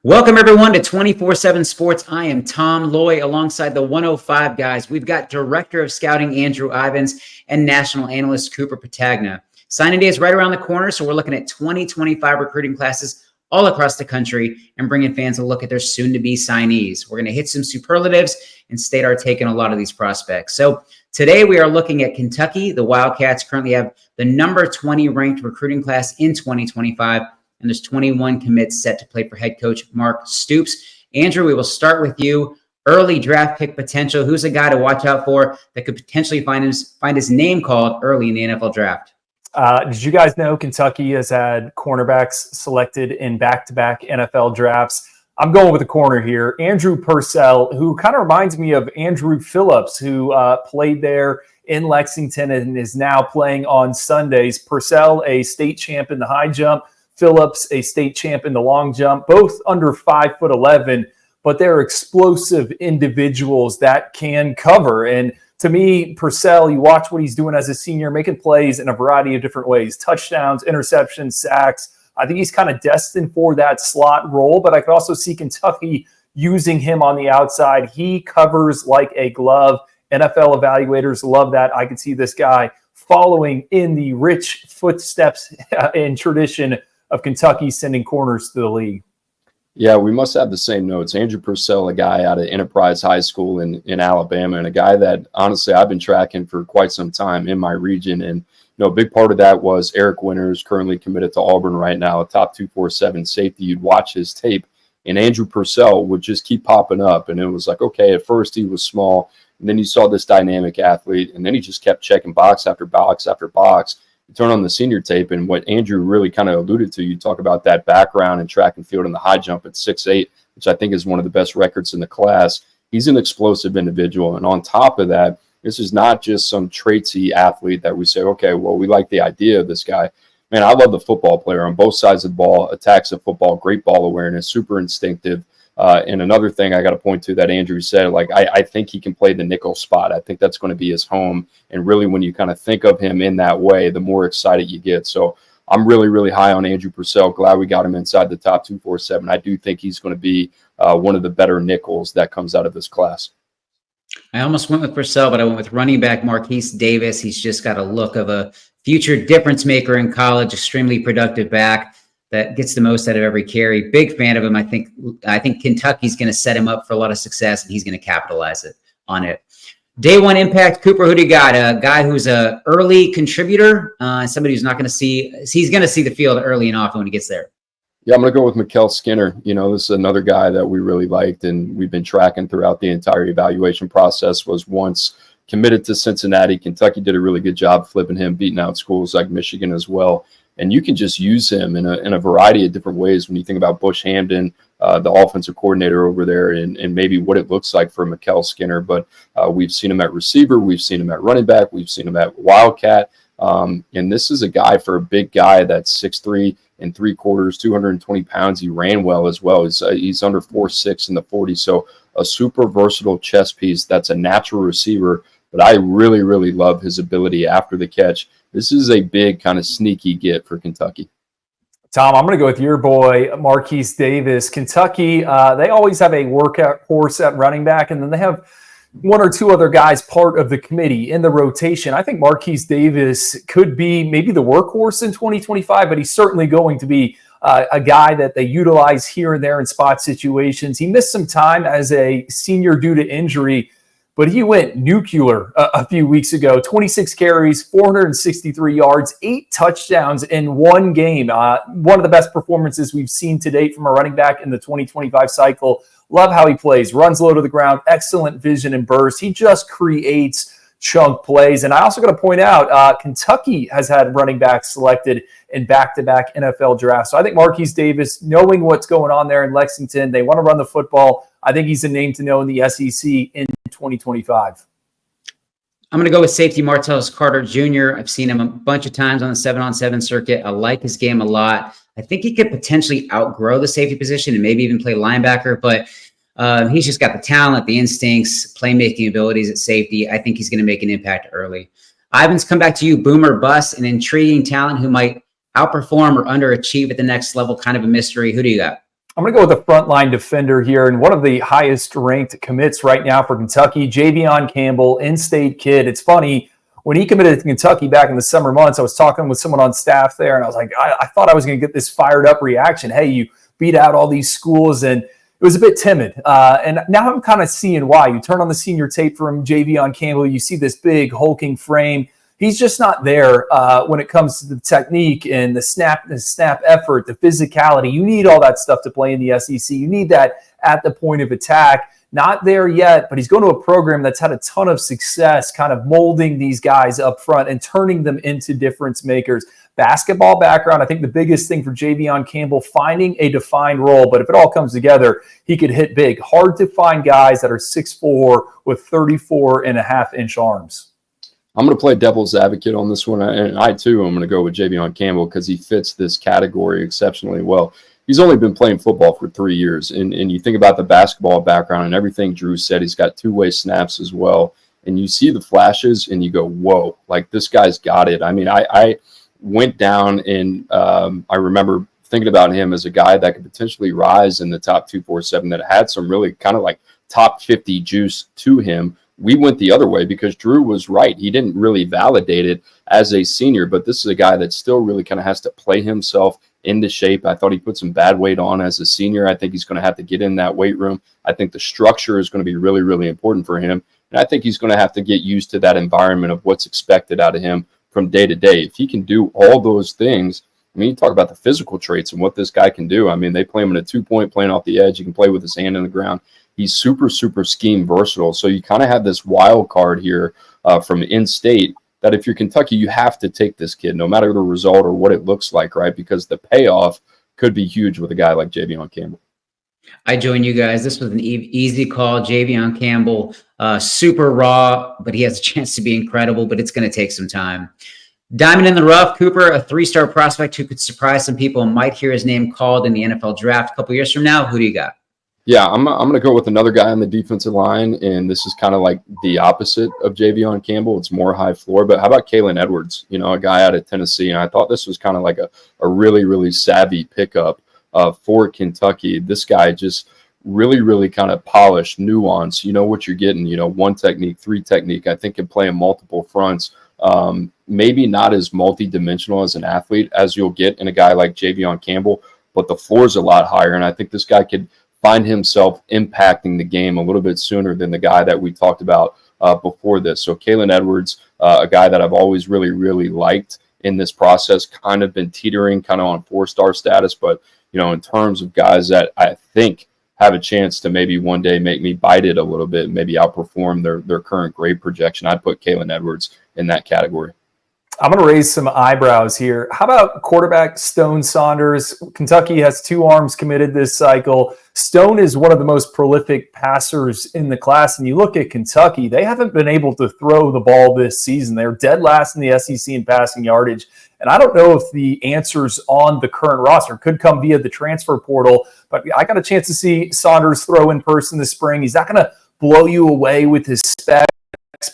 Welcome, everyone, to 24/7 Sports. I am Tom Loy alongside the 105 guys. We've got Director of Scouting Andrew Ivins and National Analyst Cooper Patagna. Signing day is right around the corner, so we're looking at 2025 recruiting classes all across the country and bringing fans a look at their soon-to-be signees. We're going to hit some superlatives and state our take on a lot of these prospects. So today we are looking at Kentucky. The Wildcats currently have the number 20 ranked recruiting class in 2025. And there's 21 commits set to play for head coach Mark Stoops. Andrew, we will start with you. Early draft pick potential. Who's a guy to watch out for that could potentially find his name called early in the NFL draft? Did you guys know Kentucky has had cornerbacks selected in back-to-back NFL drafts? I'm going with the corner here. Andrew Purcell, who kind of reminds me of Andrew Phillips, who played there in Lexington and is now playing on Sundays. Purcell, a state champ in the high jump. Phillips, a state champ in the long jump, both under 5'11", but they're explosive individuals that can cover. And to me, Purcell, you watch what he's doing as a senior, making plays in a variety of different ways, touchdowns, interceptions, sacks. I think he's kind of destined for that slot role, but I could also see Kentucky using him on the outside. He covers like a glove. NFL evaluators love that. I could see this guy following in the rich footsteps and tradition of Kentucky sending corners to the league. Yeah, we must have the same notes. Andrew Purcell, a guy out of Enterprise High School in Alabama, and a guy that, honestly, I've been tracking for quite some time in my region. And, a big part of that was Eric Winters, currently committed to Auburn right now, a top 247 safety. You'd watch his tape, and Andrew Purcell would just keep popping up. And it was like, okay, at first he was small, and then you saw this dynamic athlete, and then he just kept checking box after box after box. You turn on the senior tape, and what Andrew really kind of alluded to, you talk about that background in track and field and the high jump at 6'8", which I think is one of the best records in the class. He's an explosive individual. And on top of that, this is not just some traitsy athlete that we say, okay, well, we like the idea of this guy. Man, I love the football player on both sides of the ball, attacks the football, great ball awareness, super instinctive. And another thing I got to point to that Andrew said, I think he can play the nickel spot. I think that's going to be his home. And really, when you kind of think of him in that way, the more excited you get. So I'm really, really high on Andrew Purcell. Glad we got him inside the top 247. I do think he's going to be one of the better nickels that comes out of this class. I almost went with Purcell, but I went with running back Marquise Davis. He's just got a look of a future difference maker in college, extremely productive back that gets the most out of every carry. Big fan of him. I think Kentucky's going to set him up for a lot of success, and he's going to capitalize on it. Day one impact, Cooper, who do you got? A guy who's a early contributor, somebody who's not going to he's going to see the field early and often when he gets there. Yeah, I'm going to go with Mikel Skinner. This is another guy that we really liked, and we've been tracking throughout the entire evaluation process. Was once committed to Cincinnati. Kentucky did a really good job flipping him, beating out schools like Michigan as well. And you can just use him in a variety of different ways when you think about Bush Hamden, the offensive coordinator over there, and maybe what it looks like for Mikel Skinner. But we've seen him at receiver. We've seen him at running back. We've seen him at Wildcat. And this is a guy, for a big guy that's 6'3" and 3/4, 220 pounds. He ran well as well. He's under 4'6" in the 40. So a super versatile chess piece that's a natural receiver. But I really, really love his ability after the catch. This is a big kind of sneaky get for Kentucky. Tom, I'm going to go with your boy, Marquise Davis. Kentucky, they always have a workout horse at running back, and then they have one or two other guys part of the committee in the rotation. I think Marquise Davis could be maybe the workhorse in 2025, but he's certainly going to be a guy that they utilize here and there in spot situations. He missed some time as a senior due to injury, but he went nuclear a few weeks ago. 26 carries, 463 yards, 8 touchdowns in one game. One of the best performances we've seen to date from a running back in the 2025 cycle. Love how he plays, runs low to the ground, excellent vision and burst. He just creates chunk plays. And I also got to point out, Kentucky has had running backs selected in back-to-back NFL drafts. So I think Marquise Davis, knowing what's going on there in Lexington, they want to run the football. I think he's a name to know in the SEC in 2025. I'm going to go with safety Martellus Carter Jr. I've seen him a bunch of times on the 7-on-7 circuit. I like his game a lot. I think he could potentially outgrow the safety position and maybe even play linebacker, but he's just got the talent, the instincts, playmaking abilities at safety. I think he's going to make an impact early. Ivins, come back to you. Boomer bust, an intriguing talent who might outperform or underachieve at the next level, kind of a mystery. Who do you got? I'm going to go with a frontline defender here, and one of the highest ranked commits right now for Kentucky, Javion Campbell, in-state kid. It's funny, when he committed to Kentucky back in the summer months, I was talking with someone on staff there, and I was like, I thought I was going to get this fired up reaction. Hey, you beat out all these schools, and it was a bit timid. And now I'm kind of seeing why. You turn on the senior tape from Javion Campbell, you see this big hulking frame. He's just not there when it comes to the technique and the snap effort, the physicality. You need all that stuff to play in the SEC. You need that at the point of attack. Not there yet, but he's going to a program that's had a ton of success kind of molding these guys up front and turning them into difference makers. Basketball background, I think the biggest thing for Javion Campbell, finding a defined role. But if it all comes together, he could hit big. Hard to find guys that are 6'4" with 34.5-inch arms. I'm going to play devil's advocate on this one, and I too am going to go with Javion Campbell because he fits this category exceptionally well. He's only been playing football for 3 years, and you think about the basketball background and everything Drew said. He's got two-way snaps as well, and you see the flashes, and you go, whoa, like this guy's got it. I mean, I went down and I remember thinking about him as a guy that could potentially rise in the top 247 that had some really kind of like top 50 juice to him. We went the other way because Drew was right. He didn't really validate it as a senior, but this is a guy that still really kind of has to play himself into shape. I thought he put some bad weight on as a senior. I think he's going to have to get in that weight room. I think the structure is going to be really, really important for him. And I think he's going to have to get used to that environment of what's expected out of him from day to day. If he can do all those things, I mean, you talk about the physical traits and what this guy can do. I mean, they play him in a 2-point playing off the edge. He can play with his hand in the ground. He's super, super scheme versatile. So you kind of have this wild card here from in-state that if you're Kentucky, you have to take this kid, no matter the result or what it looks like, right? Because the payoff could be huge with a guy like Javion Campbell. I join you guys. This was an easy call. Javion Campbell, super raw, but he has a chance to be incredible, but it's going to take some time. Diamond in the rough, Cooper, a 3-star prospect who could surprise some people and might hear his name called in the NFL draft a couple years from now. Who do you got? Yeah, I'm going to go with another guy on the defensive line, and this is kind of like the opposite of Javion Campbell. It's more high floor, but how about Kalen Edwards, you know, a guy out of Tennessee, and I thought this was kind of like a really, really savvy pickup for Kentucky. This guy just really, really kind of polished, nuance. You know what you're getting, you know, 1 technique, 3 technique. I think can play in multiple fronts. Maybe not as multi-dimensional as an athlete as you'll get in a guy like Javion Campbell, but the floor is a lot higher, and I think this guy could find himself impacting the game a little bit sooner than the guy that we talked about before this. So Kalen Edwards, a guy that I've always really, really liked in this process, kind of been teetering kind of on 4-star status, but, you know, in terms of guys that I think have a chance to maybe one day make me bite it a little bit, maybe outperform their current grade projection, I'd put Kalen Edwards in that category. I'm going to raise some eyebrows here. How about quarterback Stone Saunders? Kentucky has 2 arms committed this cycle. Stone is one of the most prolific passers in the class. And you look at Kentucky, they haven't been able to throw the ball this season. They're dead last in the SEC in passing yardage. And I don't know if the answers on the current roster could come via the transfer portal, but I got a chance to see Saunders throw in person this spring. He's not going to blow you away with his specs,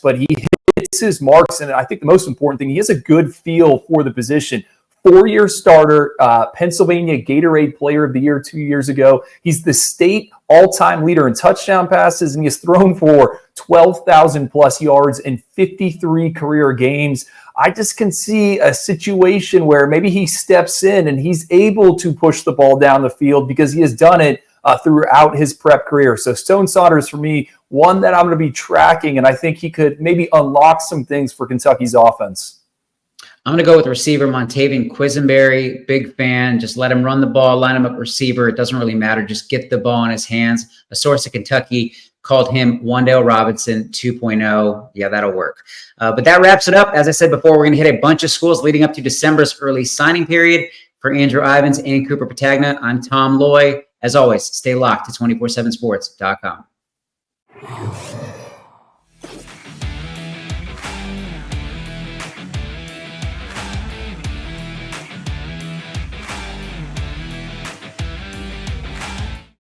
but he hits his marks, and I think the most important thing, he has a good feel for the position. 4-year starter, Pennsylvania Gatorade Player of the Year 2 years ago. He's the state all-time leader in touchdown passes, and he has thrown for 12,000-plus yards in 53 career games. I just can see a situation where maybe he steps in and he's able to push the ball down the field because he has done it throughout his prep career. So Stone Saunders, for me, one that I'm going to be tracking, and I think he could maybe unlock some things for Kentucky's offense. I'm going to go with receiver Montavian Quisenberry. Big fan. Just let him run the ball, line him up receiver. It doesn't really matter. Just get the ball in his hands. A source at Kentucky called him Wan'Dale Robinson 2.0. Yeah, that'll work. But that wraps it up. As I said before, we're going to hit a bunch of schools leading up to December's early signing period. For Andrew Ivins and Cooper Patagna, I'm Tom Loy. As always, stay locked to 247sports.com.